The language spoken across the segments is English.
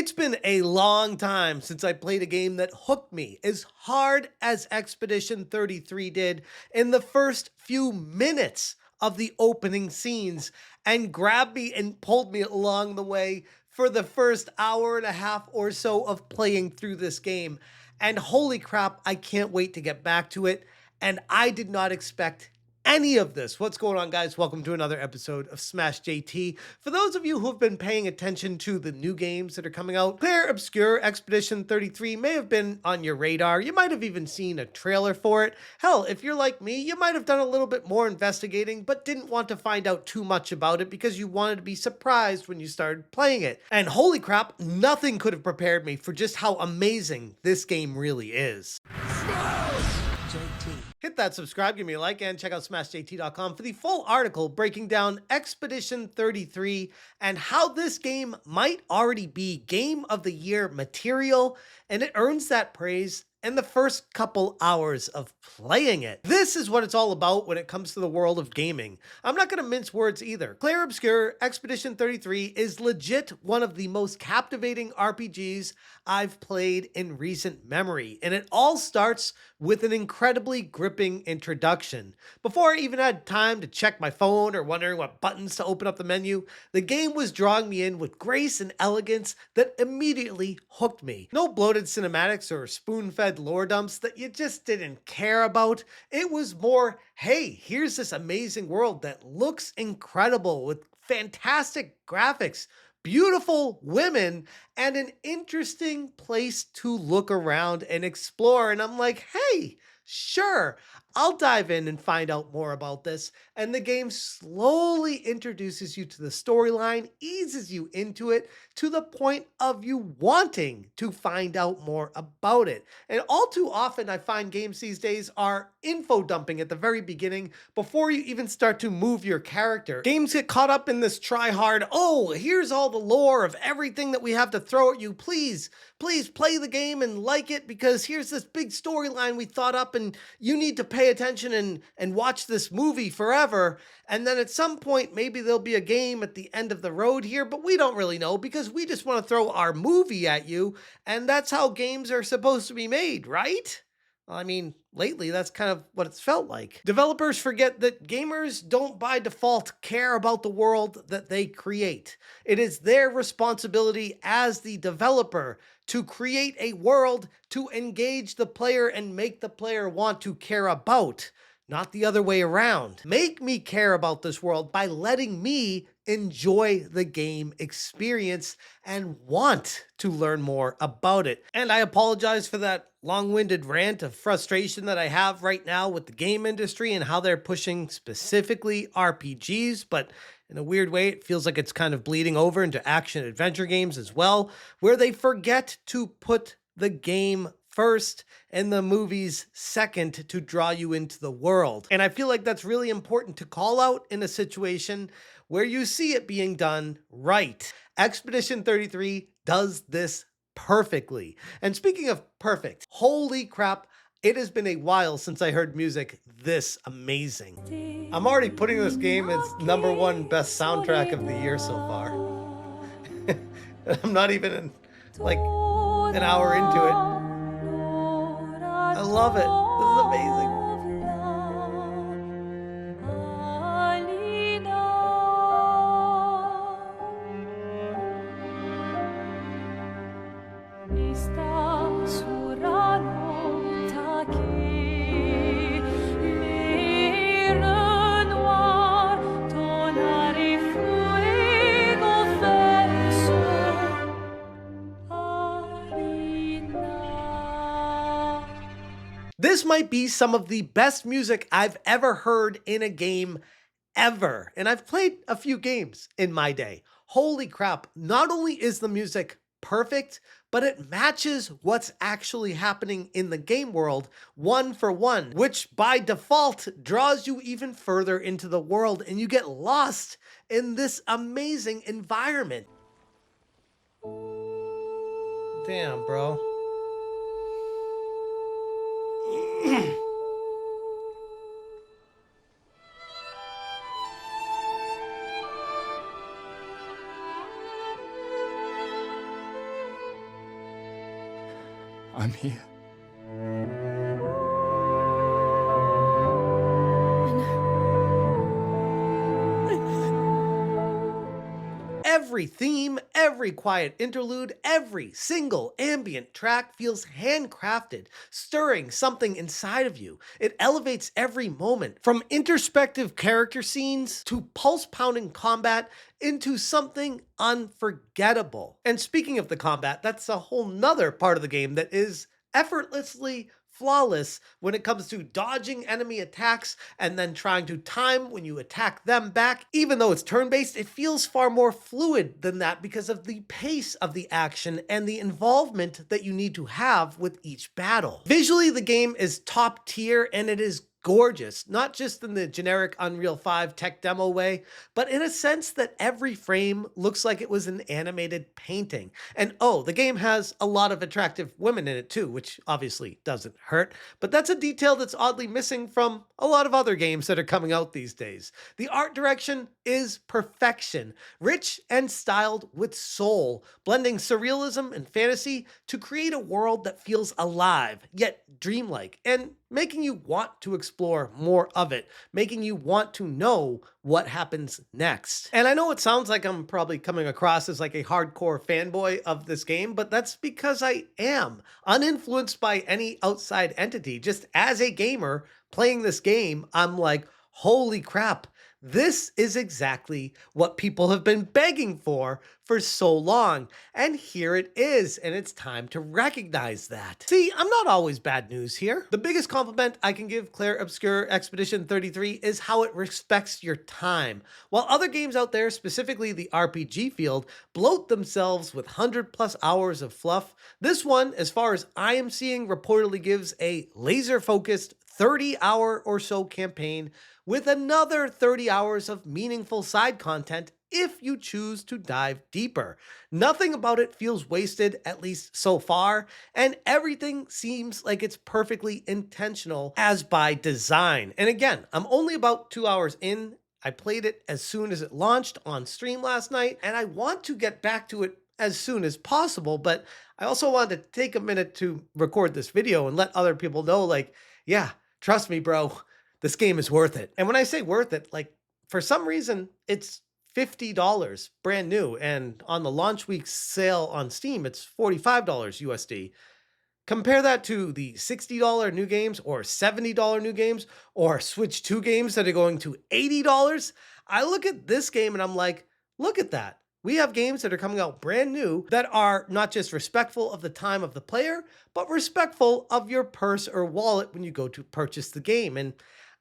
It's been a long time since I played a game that hooked me as hard as Expedition 33 did in the first few minutes of the opening scenes and grabbed me and pulled me along the way for the first hour and a half or so of playing through this game. And holy crap, I can't wait to get back to it. And I did not expect any of this. What's going on, guys? Welcome to another episode of Smash JT. For those of you who have been paying attention to the new games that are coming out, Clair Obscur Expedition 33 may have been on your radar. You might have even seen a trailer for it. Hell, if you're like me, you might have done a little bit more investigating, but didn't want to find out too much about it because you wanted to be surprised when you started playing it. And holy crap, nothing could have prepared me for just how amazing this game really is. Hit that subscribe, give me a like, and check out smashjt.com for the full article breaking down Expedition 33 and how this game might already be Game of the Year material, and it earns that praise in the first couple hours of playing it. This is what it's all about when it comes to the world of gaming. I'm not gonna mince words either. Clair Obscur Expedition 33 is legit one of the most captivating RPGs I've played in recent memory, and it all starts with an incredibly gripping introduction. Before I even had time to check my phone or wondering what buttons to open up the menu, the game was drawing me in with grace and elegance that immediately hooked me. No bloated cinematics or spoon-fed lore dumps that you just didn't care about. It was more, hey, here's this amazing world that looks incredible with fantastic graphics, beautiful women, and an interesting place to look around and explore. And I'm like, hey, sure, I'll dive in and find out more about this. And the game slowly introduces you to the storyline, eases you into it to the point of you wanting to find out more about it. And all too often, I find games these days are info dumping at the very beginning before you even start to move your character. Games get caught up in this try hard, oh, here's all the lore of everything that we have to throw at you. Please play the game and like it because here's this big storyline we thought up and you need to pay attention and watch this movie forever. And then at some point, maybe there'll be a game at the end of the road here, but we don't really know because we just want to throw our movie at you. And that's how games are supposed to be made, right? I mean, lately, that's kind of what it's felt like. Developers forget that gamers don't by default care about the world that they create. It is their responsibility as the developer to create a world to engage the player and make the player want to care about, not the other way around. Make me care about this world by letting me enjoy the game experience and want to learn more about it. And I apologize for that long-winded rant of frustration that I have right now with the game industry and how they're pushing specifically RPGs, but in a weird way, it feels like it's kind of bleeding over into action adventure games as well, where they forget to put the game first and the movies second to draw you into the world. And I feel like that's really important to call out in a situation where you see it being done right. Expedition 33 does this perfectly. And speaking of perfect, holy crap, it has been a while since I heard music this amazing. I'm already putting this game as #1 best soundtrack of the year so far. I'm not even like an hour into it. I love it. This is amazing. This might be some of the best music I've ever heard in a game ever. And I've played a few games in my day. Holy crap, not only is the music perfect, but it matches what's actually happening in the game world one for one, which by default draws you even further into the world and you get lost in this amazing environment. Damn, bro. I'm here. Every theme, every quiet interlude, every single ambient track feels handcrafted, stirring something inside of you. It elevates every moment, from introspective character scenes to pulse pounding combat into something unforgettable. And speaking of the combat, that's a whole nother part of the game that is effortlessly flawless when it comes to dodging enemy attacks and then trying to time when you attack them back. Even though it's turn-based, it feels far more fluid than that because of the pace of the action and the involvement that you need to have with each battle. Visually, the game is top tier and it is gorgeous, not just in the generic Unreal 5 tech demo way, but in a sense that every frame looks like it was an animated painting. And oh, the game has a lot of attractive women in it too, which obviously doesn't hurt, but that's a detail that's oddly missing from a lot of other games that are coming out these days. The art direction is perfection, rich and styled with soul, blending surrealism and fantasy to create a world that feels alive, yet dreamlike, and making you want to explore more of it, making you want to know what happens next. And I know it sounds like I'm probably coming across as like a hardcore fanboy of this game, but that's because I am, uninfluenced by any outside entity. Just as a gamer playing this game, I'm like, holy crap. This is exactly what people have been begging for so long. And here it is, and it's time to recognize that. See, I'm not always bad news here. The biggest compliment I can give Clair Obscur Expedition 33 is how it respects your time. While other games out there, specifically the RPG field, bloat themselves with 100+ hours of fluff, this one, as far as I am seeing, reportedly gives a laser-focused 30-hour or so campaign with another 30 hours of meaningful side content if you choose to dive deeper. Nothing about it feels wasted, at least so far, and everything seems like it's perfectly intentional as by design. And again, I'm only about 2 hours in. I played it as soon as it launched on stream last night, and I want to get back to it as soon as possible, but I also wanted to take a minute to record this video and let other people know, like, yeah, trust me, bro, this game is worth it. And when I say worth it, like, for some reason, it's $50 brand new. And on the launch week sale on Steam, it's $45 USD. Compare that to the $60 new games or $70 new games or Switch 2 games that are going to $80. I look at this game and I'm like, look at that. We have games that are coming out brand new that are not just respectful of the time of the player, but respectful of your purse or wallet when you go to purchase the game. And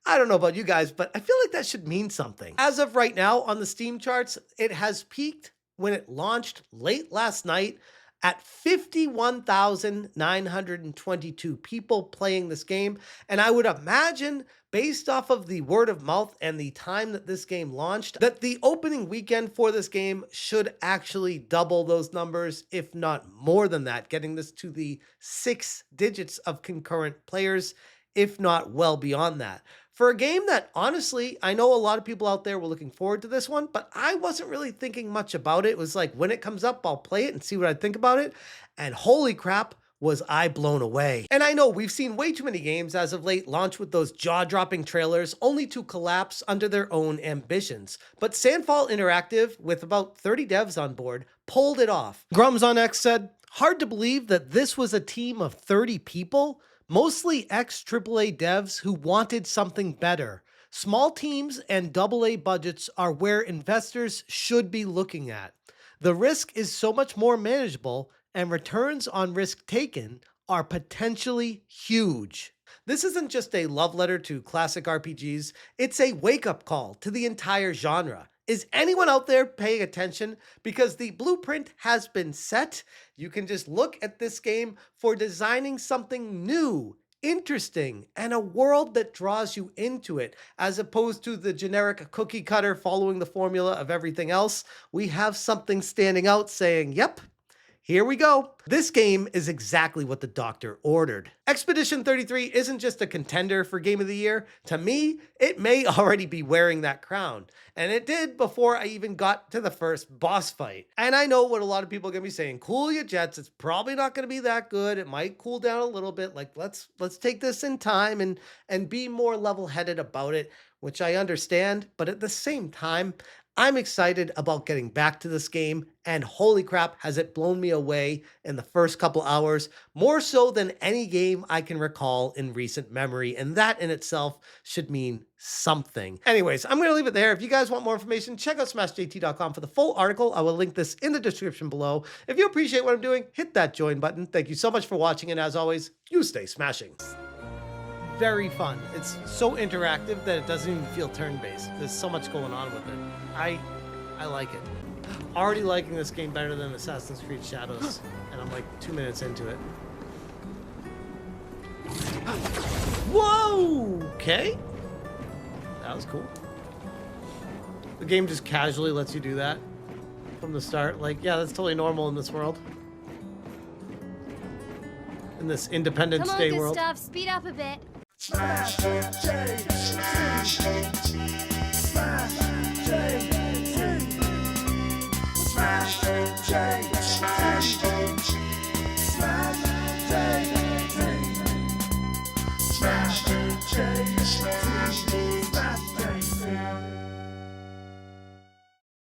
I don't know about you guys, but I feel like that should mean something. As of right now on the Steam charts, it has peaked when it launched late last night at 51,922 people playing this game. And I would imagine, based off of the word of mouth and the time that this game launched, that the opening weekend for this game should actually double those numbers, if not more than that, getting this to the 6 digits of concurrent players, if not well beyond that. For a game that, honestly, I know a lot of people out there were looking forward to this one, but I wasn't really thinking much about it. It was like, when it comes up, I'll play it and see what I think about it. And holy crap, was I blown away. And I know we've seen way too many games as of late launch with those jaw-dropping trailers only to collapse under their own ambitions. But Sandfall Interactive, with about 30 devs on board, pulled it off. Grums on X said, "Hard to believe that this was a team of 30 people, mostly ex-AAA devs who wanted something better. Small teams and AA budgets are where investors should be looking at. The risk is so much more manageable, and returns on risk taken are potentially huge." This isn't just a love letter to classic RPGs, it's a wake-up call to the entire genre. Is anyone out there paying attention? Because the blueprint has been set. You can just look at this game for designing something new, interesting, and a world that draws you into it, as opposed to the generic cookie cutter following the formula of everything else. We have something standing out saying, yep, Here we go. This game is exactly what the doctor ordered. Expedition 33 isn't just a contender for Game of the Year. To me, it may already be wearing that crown. And it did before I even got to the first boss fight. And I know what a lot of people are gonna be saying, cool your jets, it's probably not gonna be that good. It might cool down a little bit. Like let's take this in time and be more level-headed about it, which I understand, but at the same time, I'm excited about getting back to this game, and holy crap, has it blown me away in the first couple hours, more so than any game I can recall in recent memory, and that in itself should mean something. Anyways, I'm going to leave it there. If you guys want more information, check out smashjt.com for the full article. I will link this in the description below. If you appreciate what I'm doing, hit that join button. Thank you so much for watching, and as always, you stay smashing. Very fun. It's so interactive that it doesn't even feel turn-based. There's so much going on with it. I like it. Already liking this game better than Assassin's Creed Shadows, and I'm like 2 minutes into it. Whoa! Okay. That was cool. The game just casually lets you do that from the start. Like, yeah, that's totally normal in this world. In this Independence Day world. Come on, Gustav, speed up a bit. Smash JT. Smash JT. Smash JT. Smash JT. Smash JT.